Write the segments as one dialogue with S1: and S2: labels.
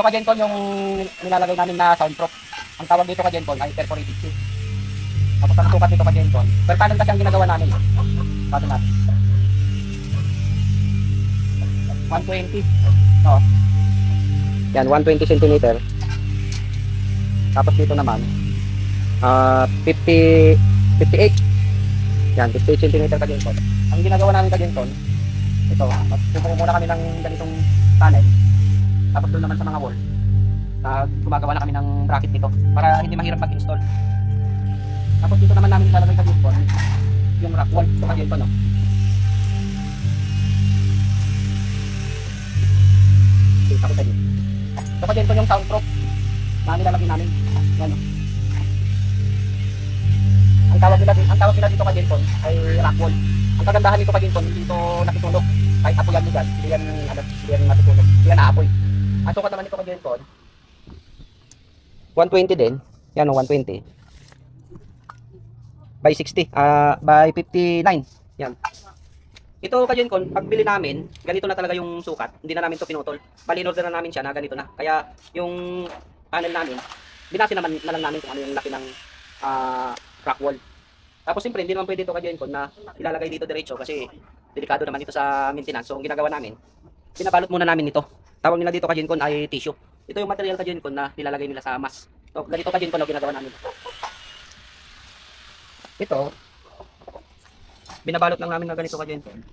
S1: Ito Kajencon yung nilalagay namin na soundproof. Ang tawag dito Kajencon ay perforated tube. Tapos ang sukat dito Kajencon. Per panel kasi ang ginagawa namin. Pato natin. 120. No. Yan, 120 cm. Tapos dito naman 58. Yan, 58 cm Kajencon. Ang ginagawa namin Kajencon, ito, magpupungo muna kami ng ganitong panel. Tapos doon naman sa mga wall, gumagawa na kami ng bracket dito para hindi mahirap mag-install. Tapos dito naman namin ilalagay sa Kajencon yung rack wall sa Kajencon, no? Kita ko sa inyo. So Kajencon yung soundproof na nilalagay namin. Yan, no? Ang tawag nila dito Kajencon ay rack wall. Ang kagandahan nito Kajencon, hindi ito nakitulog. Kahit apoyan mo dyan, hindi yan matutulog. Hindi yan naapoy. Ang sukat naman nito Kajencon, 120 din. Yan o, 120. By 60. By 59. Yan. Ito Kajencon, pagbili namin, ganito na talaga yung sukat. Hindi na namin ito pinutol. Bali, in-order na namin siya na ganito na. Kaya yung panel namin, binasi naman na lang namin kung ano yung laki ng rack wall. Tapos siyempre, hindi naman pwede ito Kajencon na ilalagay dito diretso kasi delikado naman ito sa maintenance. So, ang ginagawa namin, pinabalot muna namin ito. Tawag nila dito Kajencon ay tissue. Ito yung material Kajencon na nilalagay nila sa mas. So, ganito Kajencon ang ginagawa namin. Ito, binabalot lang namin na ganito Kajencon.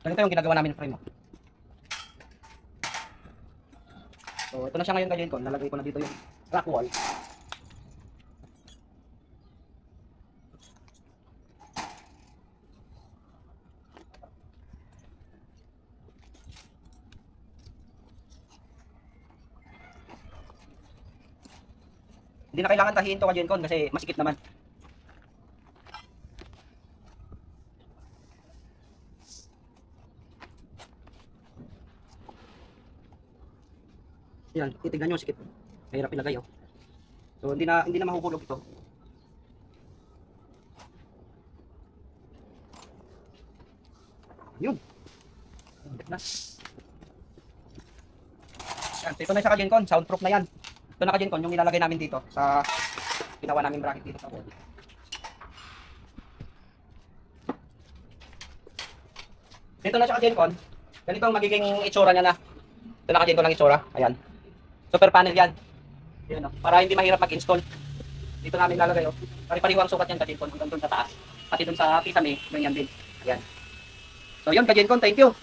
S1: Ganito yung ginagawa namin ng frame. So, ito na siya ngayon Kajencon. Nalagay ko na dito yung rack wall. Hindi na kailangan tahiin to Kajencon kasi masikip naman. Yan, titignan nyo sikip. Mahirap ilagay oh. So hindi na mahuhulog ito. Yun. Na. Yan, so ito na sa Kajencon, soundproof na yan. Ito na Kajencon yung nilalagay namin dito sa ginawa namin bracket dito sa wall. Dito na siya Kajencon. Ganito ang magiging itsura niya na. Ito na Kajencon lang itsura. Ayan. Super panel yan. Yan oh. Para hindi mahirap mag-install. Dito namin lalagay oh. Pari-pariwang sukat yan Kajencon hanggang doon sa taas. Pati doon sa kisame, ganyan din. Ayan. So yun Kajencon, thank you.